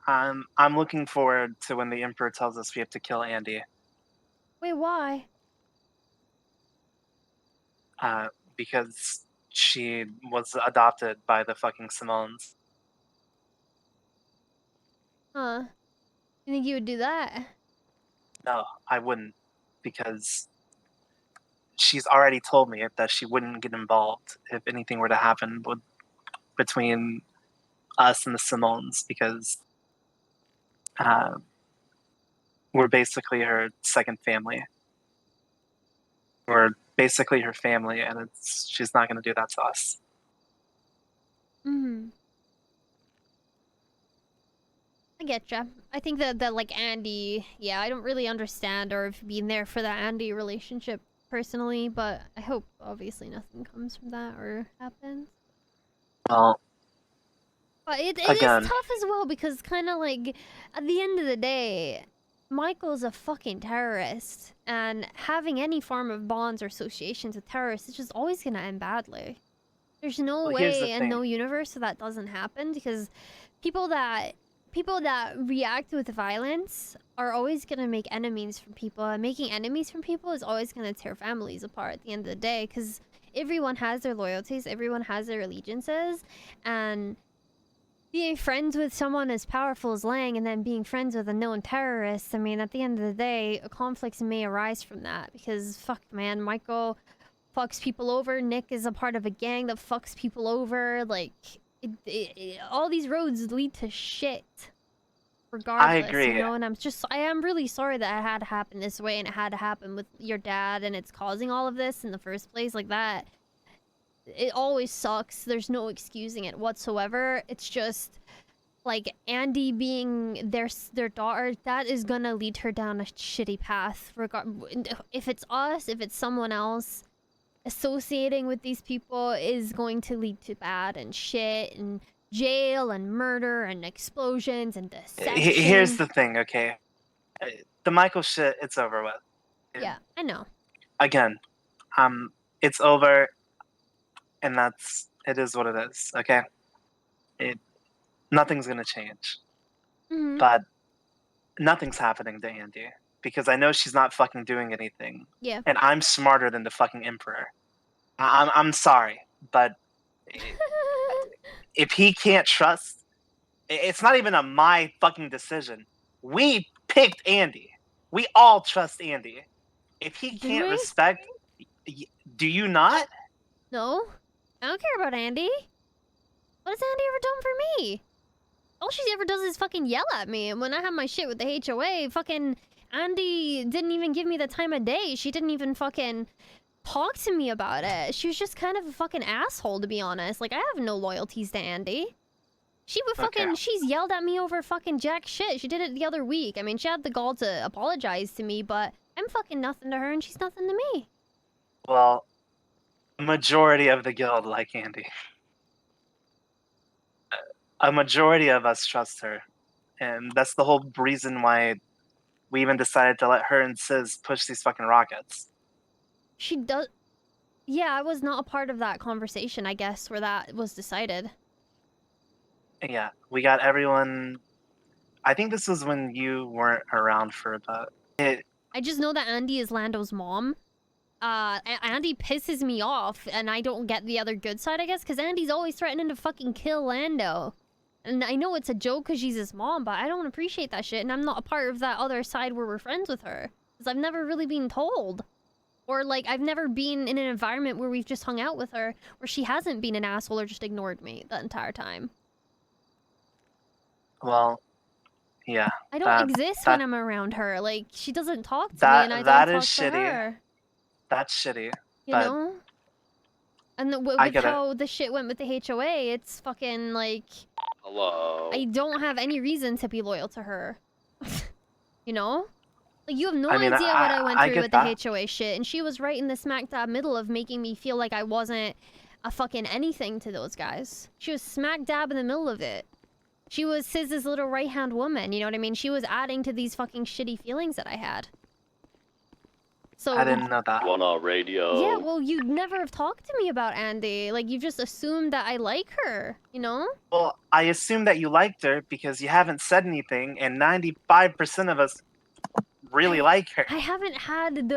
I'm looking forward to when the Emperor tells us we have to kill Andi. Wait, why? Because she was adopted by the fucking Simones. Huh? You think you would do that? No, I wouldn't, because she's already told me that she wouldn't get involved if anything were to happen between us and the Simones, because uh, we're basically her second family. We're basically her family, and she's not going to do that to us. Hmm. I getcha. I think that like Andi, yeah, I don't really understand or have been there for that Andi relationship personally, but I hope obviously nothing comes from that or happens. Well, But it is again, tough as well because kind of like at the end of the day, Michael's a fucking terrorist, and having any form of bonds or associations with terrorists is just always gonna end badly. There's no well, here's the way in thing. no universe that doesn't happen because people that react with violence are always gonna make enemies from people, and making enemies from people is always gonna tear families apart at the end of the day because everyone has their loyalties, everyone has their allegiances, and being friends with someone as powerful as Lang and then being friends with a known terrorist, I mean, at the end of the day, conflicts may arise from that because fuck, man, Michael fucks people over. Nick is a part of a gang that fucks people over. Like, all these roads lead to shit. I Regardless, you agree. know, and I am really sorry that it had to happen this way and it had to happen with your dad and it's causing all of this in the first place. Like that, it always sucks. There's no excusing it whatsoever. It's just like Andi being their daughter, that is gonna lead her down a shitty path. If it's us, if it's someone else, associating with these people is going to lead to bad and shit and jail and murder and explosions and Here's deception. the thing, okay? The Michael shit, it's over with. Yeah, I know. Again, it's over, and it is what it is, okay? Nothing's gonna change. Mm-hmm. But nothing's happening to Andi, because I know she's not fucking doing anything. Yeah. And I'm smarter than the fucking Emperor. I'm sorry, but if he can't trust, it's not even my fucking decision. We picked Andi. We all trust Andi. If he Do can't we? respect, do you not? No. I don't care about Andi. What has Andi ever done for me? All she ever does is fucking yell at me. And when I have my shit with the HOA, fucking Andi didn't even give me the time of day. She didn't even fucking talk to me about it. She was just kind of a fucking asshole, to be honest. Like, I have no loyalties to Andi. She would fucking, she's yelled at me over fucking jack shit. She did it the other week. I mean, she had the gall to apologize to me, but I'm fucking nothing to her and she's nothing to me. Well, a majority of the guild like Andi. A majority of us trust her. And that's the whole reason why we even decided to let her and Sis push these fucking rockets. She does... Yeah, I was not a part of that conversation, I guess, where that was decided. Yeah, we got everyone. I think this was when you weren't around for a bit. I just know that Andi is Lando's mom. Andi pisses me off, and I don't get the other good side, I guess, because Andi's always threatening to fucking kill Lando. And I know it's a joke because she's his mom, but I don't appreciate that shit, and I'm not a part of that other side where we're friends with her. Because I've never really been told. Or, like, I've never been in an environment where we've just hung out with her, where she hasn't been an asshole or just ignored me the entire time. Well, yeah. I don't exist when I'm around her. Like, she doesn't talk to me, and I don't talk to her. That's shitty. You know? And with how the shit went with the HOA, it's fucking, like... Hello. I don't have any reason to be loyal to her. You know? Like, you have no idea what I went through with the HOA shit, and she was right in the smack dab middle of making me feel like I wasn't a fucking anything to those guys. She was smack dab in the middle of it. She was Siz's little right-hand woman, you know what I mean? She was adding to these fucking shitty feelings that I had. So I didn't know that. One on radio. yeah, well, you'd never have talked to me about Andi. Like, you just assumed that I like her, you know? Well, I assumed that you liked her because you haven't said anything, and 95% of us really like her. I haven't had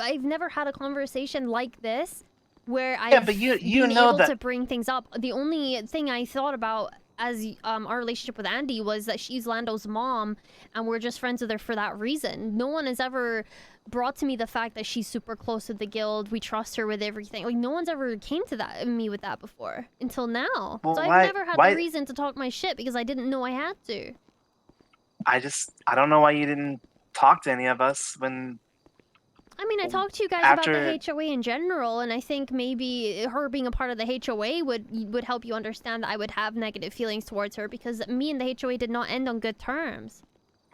I've never had a conversation like this where I've but you been know able that. to bring things up. The only thing I thought about as our relationship with Andi was that she's Lando's mom, and we're just friends with her for that reason. No one has ever brought to me the fact that she's super close with the guild. We trust her with everything. Like, no one's ever came to me with that before until now. Well, so why- I've never had why- the reason to talk my shit because I didn't know I had to. I don't know why you didn't talk to any of us when. I mean, I talked to you guys After- about the HOA in general, and I think maybe her being a part of the HOA would help you understand that I would have negative feelings towards her because me and the HOA did not end on good terms.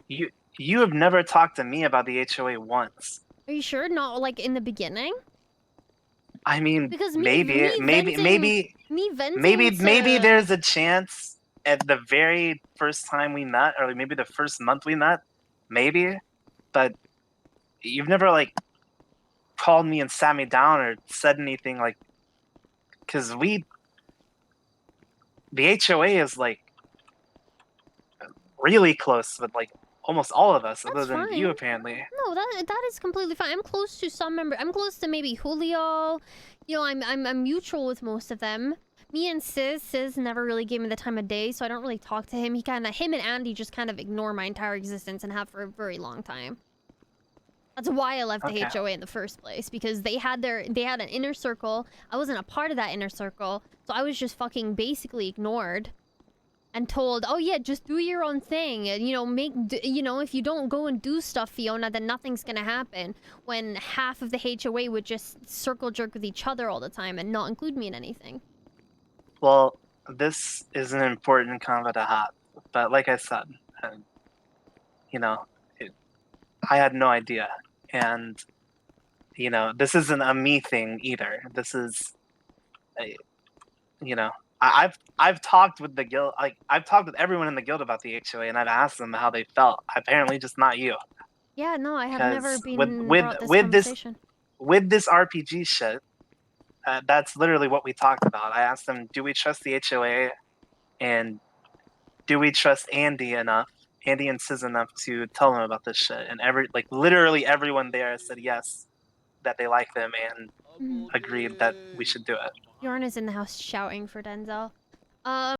You have never talked to me about the HOA once. Are you sure? Not like in the beginning? I mean, Because maybe there's a chance at the very first time we met, or maybe the first month we met, maybe, but you've never like called me and sat me down or said anything like, because the HOA is like really close with like almost all of us, other than you fine. apparently. No, that is completely fine. I'm close to some member. I'm close to maybe Julio. You know, I'm mutual with most of them. Me and Sis never really gave me the time of day, so I don't really talk to him. Him and Andi just kind of ignore my entire existence and have for a very long time. That's why I left the Okay. HOA in the first place, because they had an inner circle. I wasn't a part of that inner circle, so I was just fucking basically ignored and told, "Oh yeah, just do your own thing. And, you know, if you don't go and do stuff, Fiona, then nothing's gonna happen." When half of the HOA would just circle jerk with each other all the time and not include me in anything. Well, this is an important convo to have, but like I said, you know, I had no idea, and you know, this isn't a me thing either. This is, you know, I've talked with the guild, like I've talked with everyone in the guild about the HOA, and I've asked them how they felt. Apparently, just not you. Yeah, no, I have never 'Cause been with- brought this with this- conversation. With this RPG shit, that's literally what we talked about. I asked them, do we trust the HOA, and do we trust Andi and Sis enough to tell them about this shit? And literally everyone there said yes, that they like them and agreed that we should do it. Yorn is in the house shouting for Denzel.